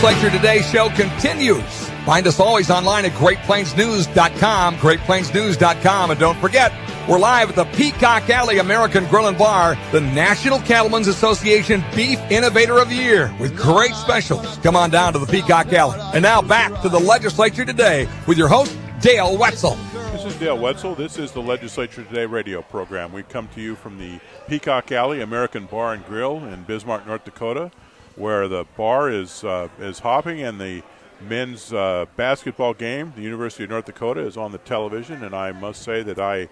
Legislature Today show continues. Find us always online at GreatPlainsNews.com, GreatPlainsNews.com. And don't forget, we're live at the Peacock Alley American Grill and Bar, the National Cattlemen's Association Beef Innovator of the Year, with great specials. Come on down to the Peacock Alley. And now back to the Legislature Today with your host, Dale Wetzel. This is Dale Wetzel. This is the Legislature Today radio program. We come to you from the Peacock Alley American Bar and Grill in Bismarck, North Dakota, where the bar is hopping and the men's basketball game, the University of North Dakota, is on the television. And I must say that I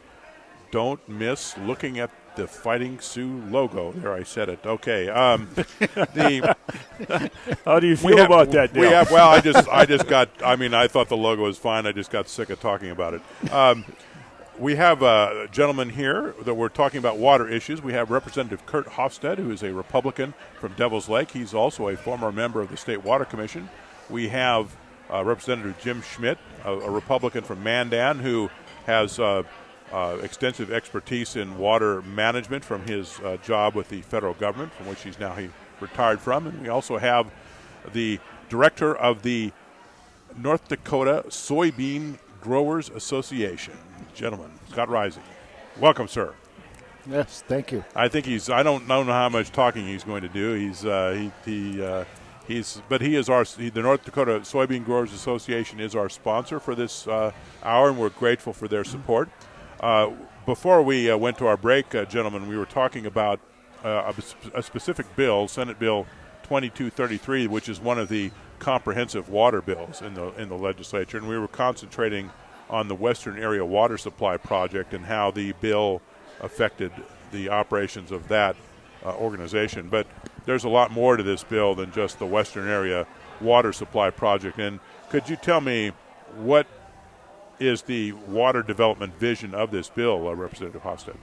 don't miss looking at the Fighting Sioux logo. There, I said it. Okay. How do you feel about that, Dale? I thought the logo was fine. I just got sick of talking about it. We have a gentleman here that we're talking about water issues. We have Representative Kurt Hofstad, who is a Republican from Devil's Lake. He's also a former member of the State Water Commission. We have Representative Jim Schmidt, a Republican from Mandan, who has extensive expertise in water management from his job with the federal government, from which he retired from. And we also have the director of the North Dakota Soybean Growers Association. Gentlemen, Scott Rising. Welcome, sir. Yes, thank you. I think I don't know how much talking he's going to do. The North Dakota Soybean Growers Association is our sponsor for this hour, and we're grateful for their support. Before we went to our break, gentlemen, we were talking about a specific bill, Senate Bill 2233, which is one of the comprehensive water bills in the legislature, and we were concentrating on the Western Area Water Supply Project and how the bill affected the operations of that organization. But there's a lot more to this bill than just the Western Area Water Supply Project. And could you tell me what is the water development vision of this bill, Representative Hofstad?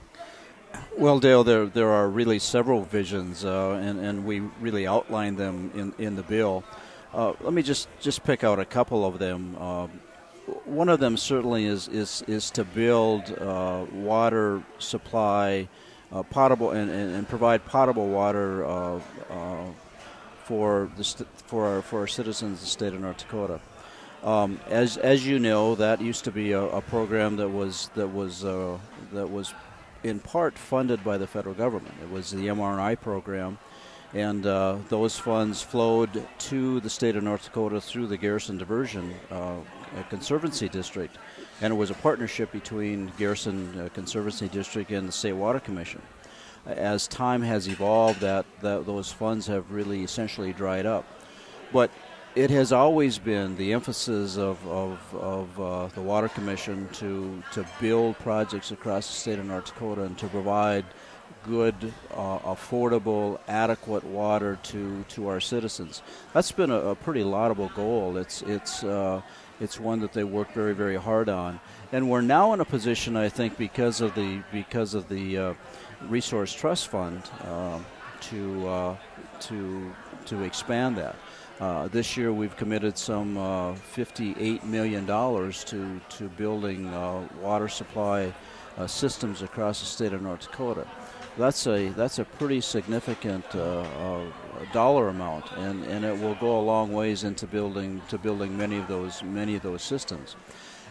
Well, Dale, there are really several visions, and we really outline them in the bill. Let me just pick out a couple of them. One of them certainly is to build water supply, potable and provide potable water for our citizens of the state of North Dakota. As you know, that used to be a program that was in part funded by the federal government. It was the MRI program, and those funds flowed to the state of North Dakota through the Garrison Diversion Conservancy District, and it was a partnership between Garrison Conservancy District and the State Water Commission. As time has evolved, that those funds have really essentially dried up, but it has always been the emphasis of the Water Commission to build projects across the state of North Dakota and to provide good, affordable, adequate water to our citizens. That's been a pretty laudable goal. It's one that they work very, very hard on, and we're now in a position, I think, because of the Resource Trust Fund, to expand that. This year we've committed some $58 million to building water supply systems across the state of North Dakota. That's a pretty significant dollar amount, and it will go a long ways into building many of those systems.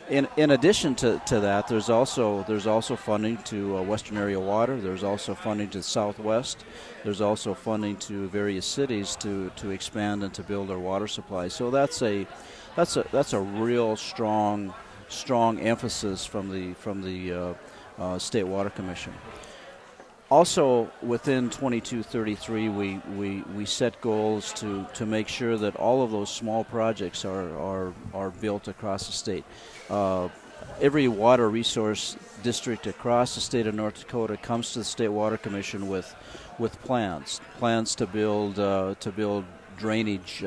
In addition to that, there's also funding to Western Area Water. There's also funding to Southwest. There's also funding to various cities to expand and to build their water supply. So that's a real strong emphasis from the State Water Commission. Also, within 2233, we set goals to make sure that all of those small projects are built across the state. Every water resource district across the state of North Dakota comes to the State Water Commission with plans to build drainage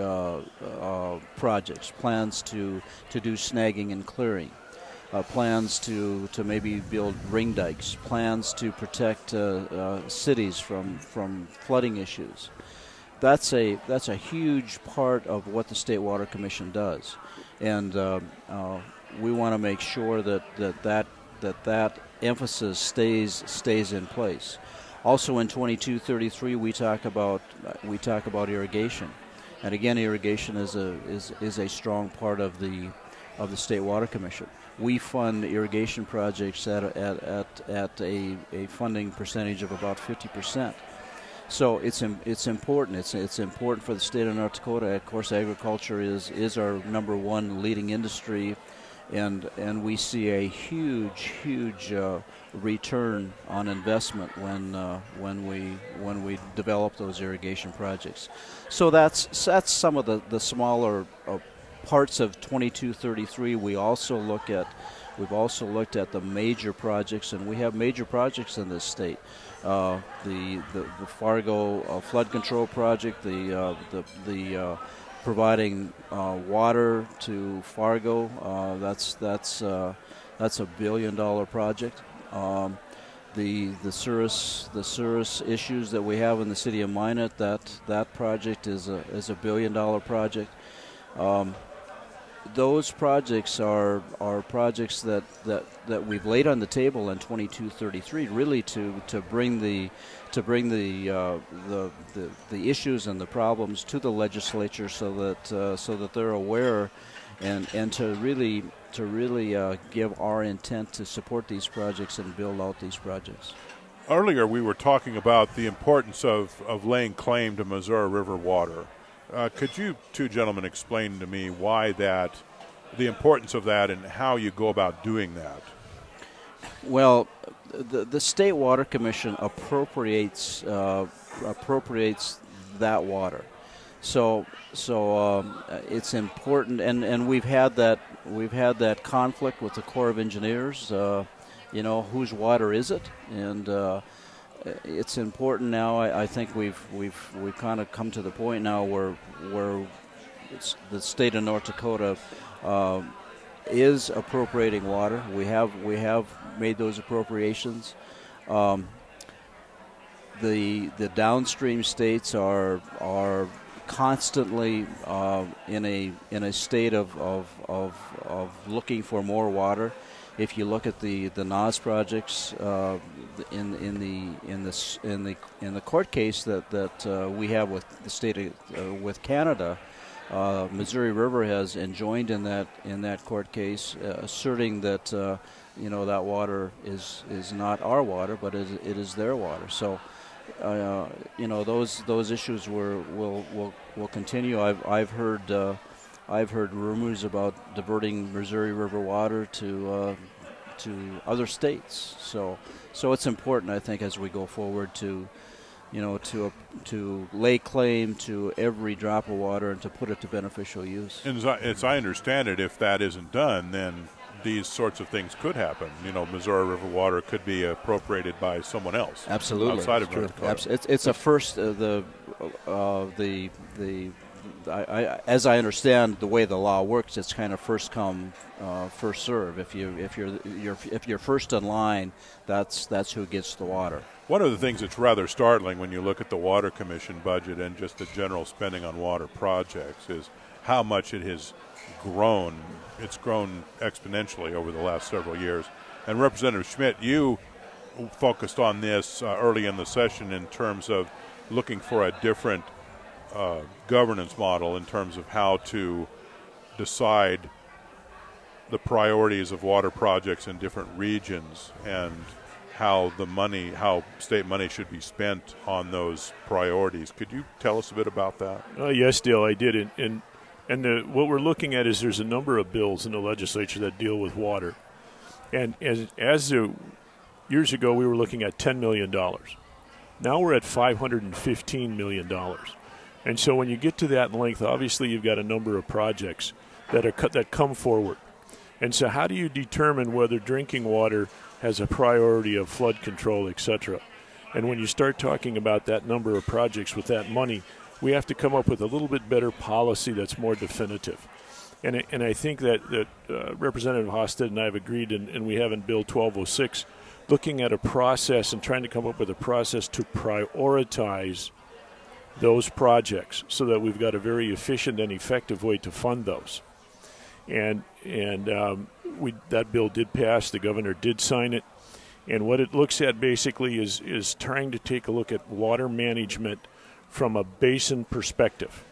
projects, plans to do snagging and clearing. Plans to maybe build ring dikes, plans to protect cities from flooding issues. That's a huge part of what the State Water Commission does, and we want to make sure that emphasis stays in place. Also, in 2233, we talk about irrigation. again, irrigation is a strong part of the State Water Commission. We fund irrigation projects at a funding percentage of about 50%. So it's important. It's important for the state of North Dakota. Of course, agriculture is our number one leading industry, and we see a huge return on investment when we develop those irrigation projects. So that's some of the smaller parts of 2233. We've also looked at the major projects, and we have major projects in this state. The Fargo flood control project, the providing water to Fargo. That's a $1 billion project. The Cirrus issues that we have in the city of Minot, that project is a $1 billion project. Those projects are projects that we've laid on the table in 2233, really to bring the issues and the problems to the legislature, so that they're aware, and to really give our intent to support these projects and build out these projects. Earlier, we were talking about the importance of laying claim to Missouri River water. Could you two gentlemen explain to me why the importance of that, and how you go about doing that? Well, the State Water Commission appropriates that water, so it's important, and we've had that conflict with the Corps of Engineers. Whose water is it? And it's important now. I think we've kind of come to the point now where the state of North Dakota is appropriating water. We have made those appropriations. The downstream states are constantly in a state of looking for more water. If you look at the NAS projects in the court case that we have with the state with Canada, Missouri River has enjoined in that court case, asserting that that water is not our water, but it is their water. So those issues will continue. I've heard rumors about diverting Missouri River water to other states. So it's important, I think, as we go forward to lay claim to every drop of water and to put it to beneficial use. And as I understand it, if that isn't done, then these sorts of things could happen. Missouri River water could be appropriated by someone else. Absolutely, outside of North Dakota. It's a first. As I understand the way the law works, it's kind of first come, first serve. If you're first in line, that's who gets the water. One of the things that's rather startling when you look at the Water Commission budget and just the general spending on water projects is how much it has grown. It's grown exponentially over the last several years. And Representative Schmidt, you focused on this early in the session in terms of looking for a different governance model in terms of how to decide the priorities of water projects in different regions and how state money should be spent on those priorities. Could you tell us a bit about that? Yes, Dale, I did. And what we're looking at is there's a number of bills in the legislature that deal with water. And years ago, we were looking at $10 million. Now we're at $515 million. And so when you get to that length, obviously you've got a number of projects that come forward. And so how do you determine whether drinking water has a priority of flood control, et cetera? And when you start talking about that number of projects with that money, we have to come up with a little bit better policy that's more definitive. And I think that Representative Hosted and I have agreed, and we have in Bill 1206, looking at a process and trying to come up with a process to prioritize those projects so that we've got a very efficient and effective way to fund those. And that bill did pass. The governor did sign it. And what it looks at basically is trying to take a look at water management from a basin perspective.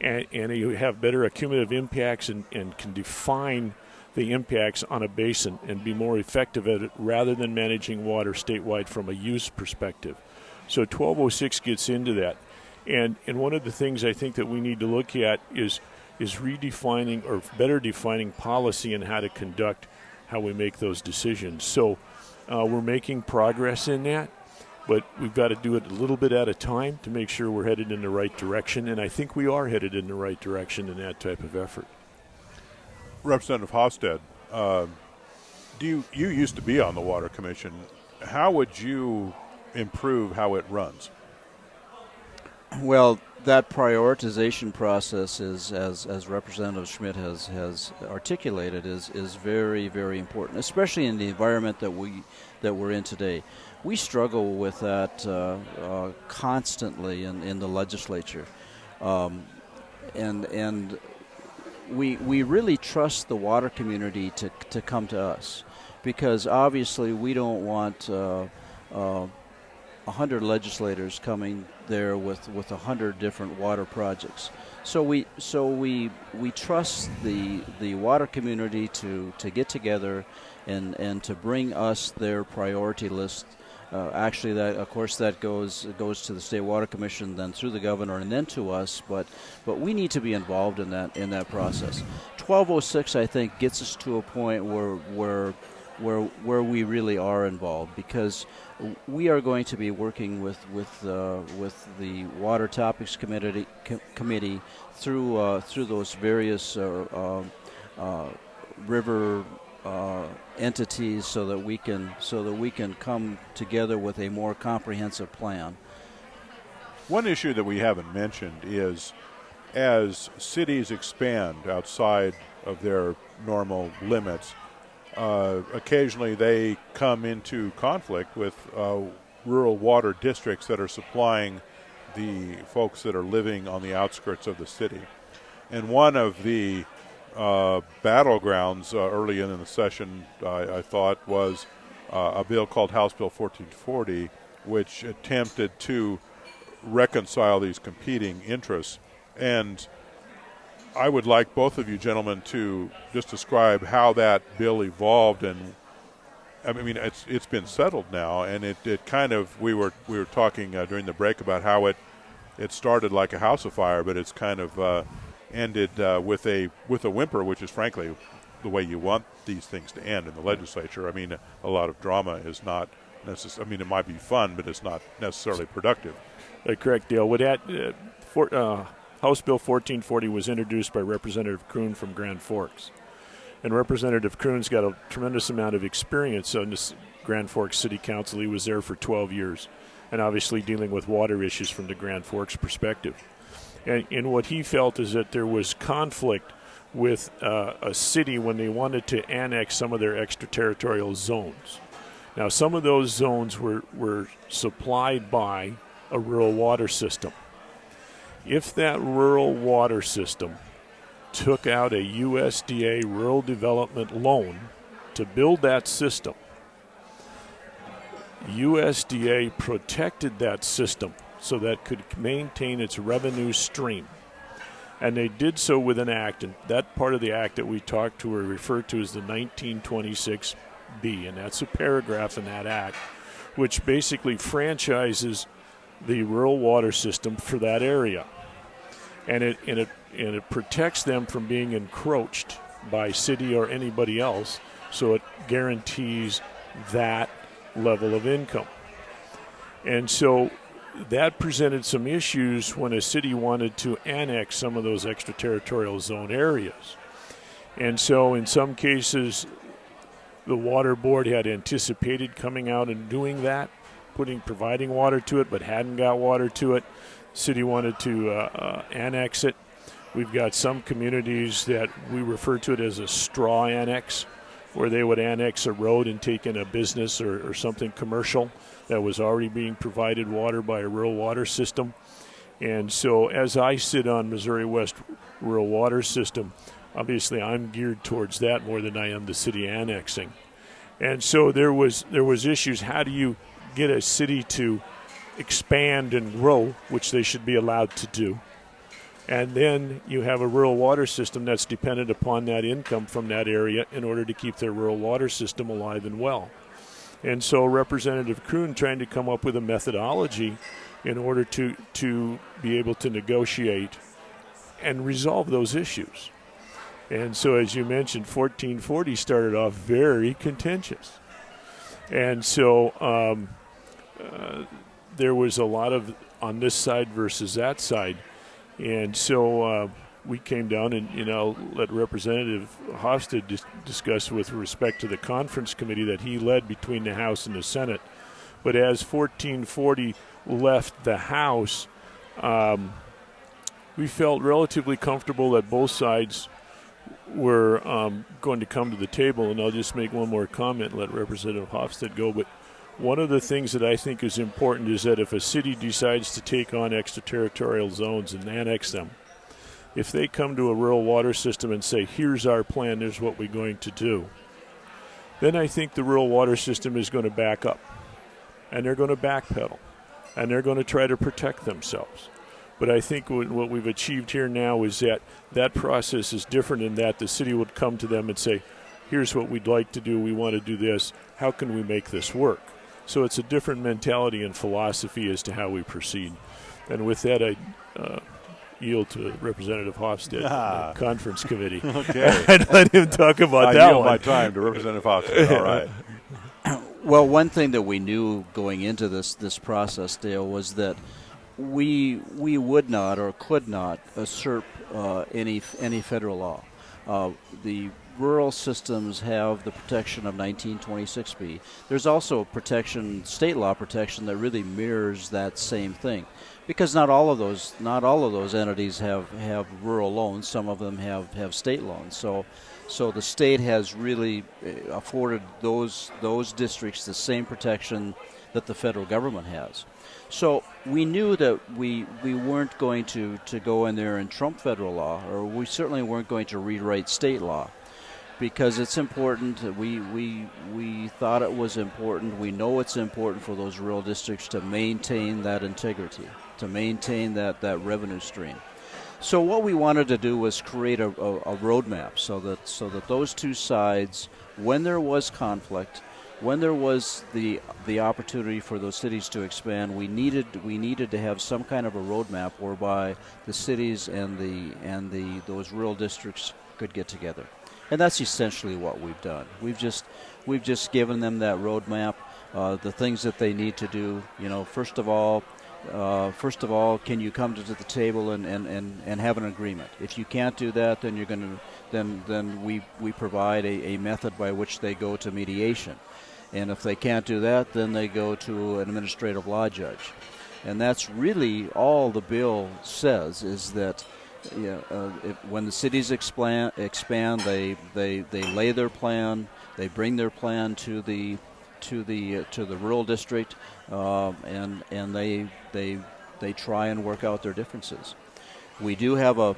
and you have better accumulative impacts and can define the impacts on a basin and be more effective at it rather than managing water statewide from a use perspective. So 1206 gets into that. And one of the things I think that we need to look at is redefining or better defining policy and how to conduct how we make those decisions. So we're making progress in that, but we've got to do it a little bit at a time to make sure we're headed in the right direction, and I think we are headed in the right direction in that type of effort. Representative Hofstad, you used to be on the Water Commission. How would you improve how it runs? Well, that prioritization process is, as Representative Schmidt has articulated, is very, very important, especially in the environment that we're in today. We struggle with that constantly in the legislature, and we really trust the water community to come to us, because obviously we don't want 100 legislators coming there with 100 different water projects. So we trust the water community to get together and to bring us their priority list. Actually, that goes to the State Water Commission, then through the governor, and then to us. But we need to be involved in that process. 1206, I think, gets us to a point where we really are involved, because we are going to be working with the Water Topics Committee through those various river entities, so that we can come together with a more comprehensive plan. One issue that we haven't mentioned is, as cities expand outside of their normal limits, occasionally they come into conflict with rural water districts that are supplying the folks that are living on the outskirts of the city. And one of the battlegrounds early in the session, I thought, was a bill called House Bill 1440, which attempted to reconcile these competing interests. And I would like both of you gentlemen to just describe how that bill evolved. And I mean, it's been settled now, and it kind of, we were talking during the break about how it started like a house afire, but it's kind of ended with a whimper, which is frankly the way you want these things to end in the legislature. I mean, a lot of drama is not necessarily, I mean, it might be fun, but it's not necessarily productive. Correct, Dale. With that, House Bill 1440 was introduced by Representative Kroon from Grand Forks. And Representative Kroon's got a tremendous amount of experience on this Grand Forks City Council. He was there for 12 years, and obviously dealing with water issues from the Grand Forks perspective. And what he felt is that there was conflict with a city when they wanted to annex some of their extraterritorial zones. Now, some of those zones were supplied by a rural water system. If that rural water system took out a USDA rural development loan to build that system, USDA protected that system so that could maintain its revenue stream. And they did so with an act, and that part of the act that we talked to or referred to as the 1926B, and that's a paragraph in that act which basically franchises the rural water system for that area. And it protects them from being encroached by city or anybody else, so it guarantees that level of income. And so that presented some issues when a city wanted to annex some of those extraterritorial zone areas. And so in some cases, the water board had anticipated coming out and doing that, providing water to it, but hadn't got water to it. City wanted to annex it. We've got some communities that we refer to it as a straw annex, where they would annex a road and take in a business or something commercial that was already being provided water by a rural water system. And so as I sit on Missouri West Rural Water System, obviously I'm geared towards that more than I am the city annexing. And so there was issues. How do you get a city to expand and grow, which they should be allowed to do, And then you have a rural water system that's dependent upon that income from that area in order to keep their rural water system alive and well. And so Representative Kroon trying to come up with a methodology in order to be able to negotiate and resolve those issues. And so, as you mentioned, 1440 started off very contentious. And so there was a lot of on this side versus that side. And so we came down and, let Representative Hofstad discuss with respect to the conference committee that he led between the House and the Senate. But as 1440 left the House, we felt relatively comfortable that both sides were going to come to the table. And I'll just make one more comment and let Representative Hofstad go. But one of the things that I think is important is that if a city decides to take on extraterritorial zones and annex them, if they come to a rural water system and say, here's our plan, here's what we're going to do, then I think the rural water system is going to back up, and they're going to backpedal, and they're going to try to protect themselves. But I think what we've achieved here now is that process is different in that the city would come to them and say, here's what we'd like to do, we want to do this, how can we make this work? So it's a different mentality and philosophy as to how we proceed. And with that, I yield to Representative Hofstad, the conference committee. Okay. I'd let him talk about that I yield one. my time to Representative Hofstad. All right. Well, one thing that we knew going into this process, Dale, was that we would not or could not usurp any federal law. The rural systems have the protection of 1926B. There's also protection, state law protection, that really mirrors that same thing, because not all of those entities have rural loans. Some of them have state loans. So the state has really afforded those districts the same protection that the federal government has. So we knew that we weren't going to go in there and trump federal law, or we certainly weren't going to rewrite state law, because it's important. We thought it was important. We know it's important for those rural districts to maintain that integrity, to maintain that revenue stream. So what we wanted to do was create a roadmap so that those two sides, when there was conflict, when there was the opportunity for those cities to expand, we needed to have some kind of a roadmap whereby the cities and those rural districts could get together. And that's essentially what we've done. We've just given them that roadmap, the things that they need to do. First of all, can you come to the table and have an agreement? If you can't do that, then then we provide a method by which they go to mediation. And if they can't do that, then they go to an administrative law judge. And that's really all the bill says, is that when the cities expand, they lay their plan, they bring their plan to the rural district, and they try and work out their differences. We do have a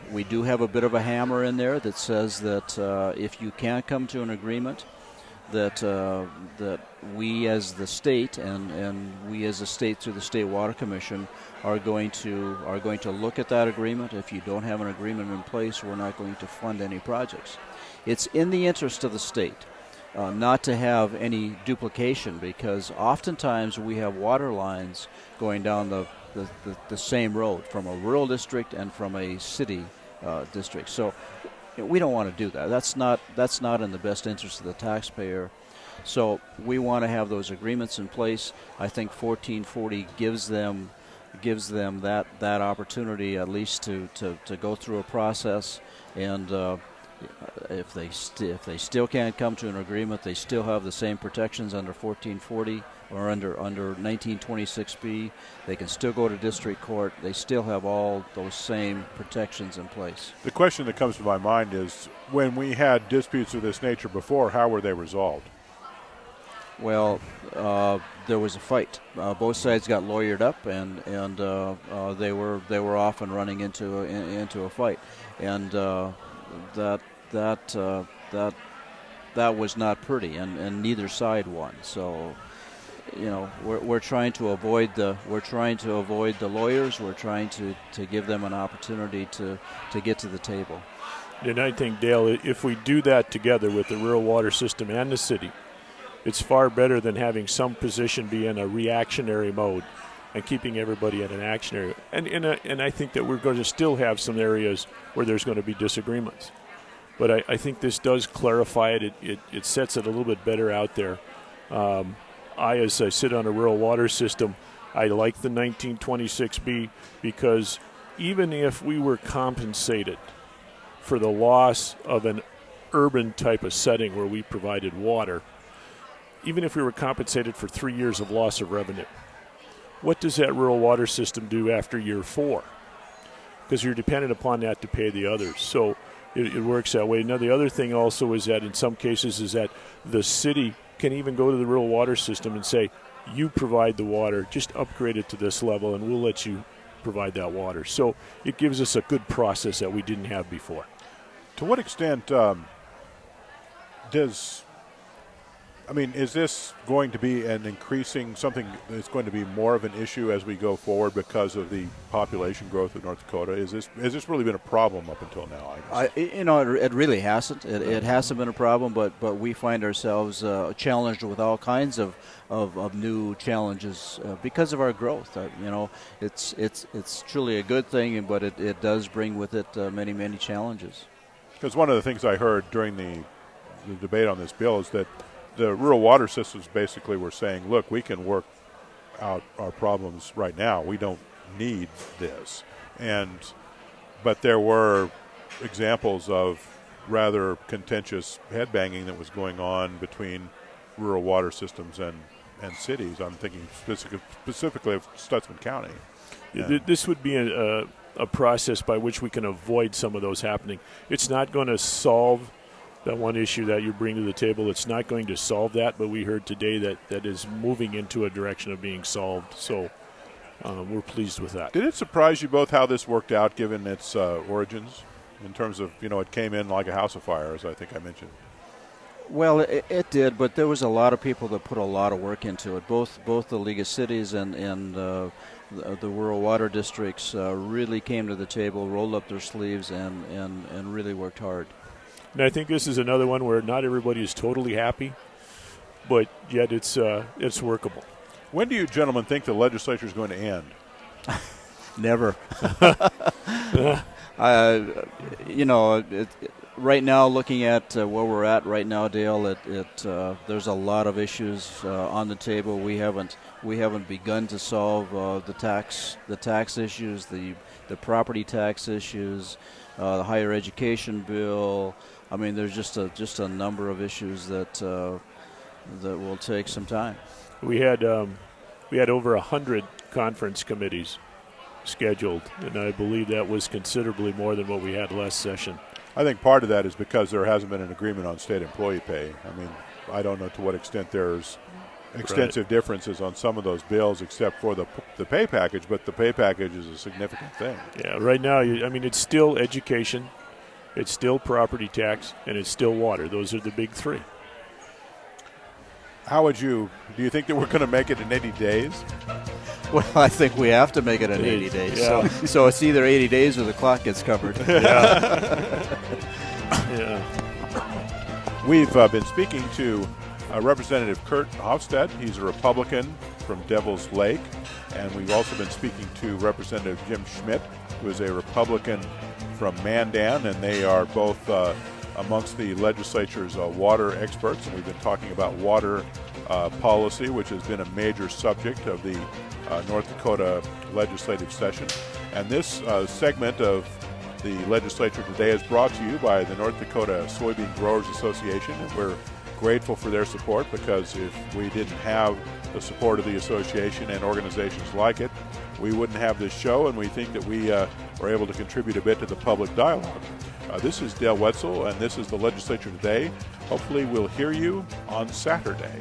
bit of a hammer in there that says that if you can't come to an agreement, that we as the state and we as a state through the State Water Commission are going to look at that agreement. If you don't have an agreement in place, we're not going to fund any projects. It's in the interest of the state not to have any duplication, because oftentimes we have water lines going down the same road from a rural district and from a city district. So we don't want to do that. That's not in the best interest of the taxpayer. So we want to have those agreements in place. I think 1440 gives them that opportunity at least to go through a process, and if they still can't come to an agreement, they still have the same protections under 1440 or under 1926B. They can still go to district court. They still have all those same protections in place. The question that comes to my mind is, when we had disputes of this nature before, how were they resolved? Well, there was a fight. Both sides got lawyered up, and they were often running into a fight, and that was not pretty, and neither side won. So we're trying to avoid the lawyers. We're trying to give them an opportunity to get to the table. And I think, Dale, if we do that together with the rural water system and the city, it's far better than having some position be in a reactionary mode and keeping everybody in an actionary. And I think that we're going to still have some areas where there's going to be disagreements. But I think this does clarify it. It sets it a little bit better out there. As I sit on a rural water system, I like the 1926B because even if we were compensated for the loss of an urban type of setting where we provided water, even if we were compensated for 3 years of loss of revenue, what does that rural water system do after year 4? Because you're dependent upon that to pay the others. So it works that way. Now, the other thing also is that in some cases is that the city can even go to the rural water system and say, you provide the water, just upgrade it to this level, and we'll let you provide that water. So it gives us a good process that we didn't have before. To what extent is this going to be an increasing something that's going to be more of an issue as we go forward because of the population growth of North Dakota? Has this really been a problem up until now? I guess? It really hasn't. It hasn't been a problem, but we find ourselves challenged with all kinds of new challenges because of our growth. It's truly a good thing, but it does bring with it many challenges. Because one of the things I heard during the debate on this bill is that the rural water systems basically were saying, look, we can work out our problems right now. We don't need this. But there were examples of rather contentious headbanging that was going on between rural water systems and cities. I'm thinking specifically of Stutsman County. This would be a process by which we can avoid some of those happening. It's not going to solve that one issue that you bring to the table. It's not going to solve that, but we heard today that is moving into a direction of being solved. So we're pleased with that. Did it surprise you both how this worked out given its origins in terms of, it came in like a house of fire, as I think I mentioned? Well, it did, but there was a lot of people that put a lot of work into it. Both the League of Cities and the rural water districts really came to the table, rolled up their sleeves, and really worked hard. And I think this is another one where not everybody is totally happy, but yet it's workable. When do you gentlemen think the legislature is going to end? Never. Right now, looking at where we're at right now, Dale, there's a lot of issues on the table. We haven't begun to solve the tax issues, the property tax issues, the higher education bill. I mean, there's just a number of issues that will take some time. We had over 100 conference committees scheduled, and I believe that was considerably more than what we had last session. I think part of that is because there hasn't been an agreement on state employee pay. I mean, I don't know to what extent there's extensive differences on some of those bills except for the pay package, but the pay package is a significant thing. Yeah, right now, it's still education, it's still property tax, and it's still water. Those are the big three. Do you think that we're going to make it in 80 days? Well, I think we have to make it in 80 days. Yeah. So it's either 80 days or the clock gets covered. Yeah. We've been speaking to Representative Kurt Hofstad. He's a Republican from Devil's Lake. And we've also been speaking to Representative Jim Schmidt, who is a Republican from Mandan. And they are both amongst the legislature's water experts. And we've been talking about water policy, which has been a major subject of the North Dakota legislative session. And this segment of the Legislature Today is brought to you by the North Dakota Soybean Growers Association. And we're grateful for their support, because if we didn't have the support of the association and organizations like it, we wouldn't have this show, and we think that we are able to contribute a bit to the public dialogue. This is Dale Wetzel, and this is the Legislature Today. Hopefully we'll hear you on Saturday.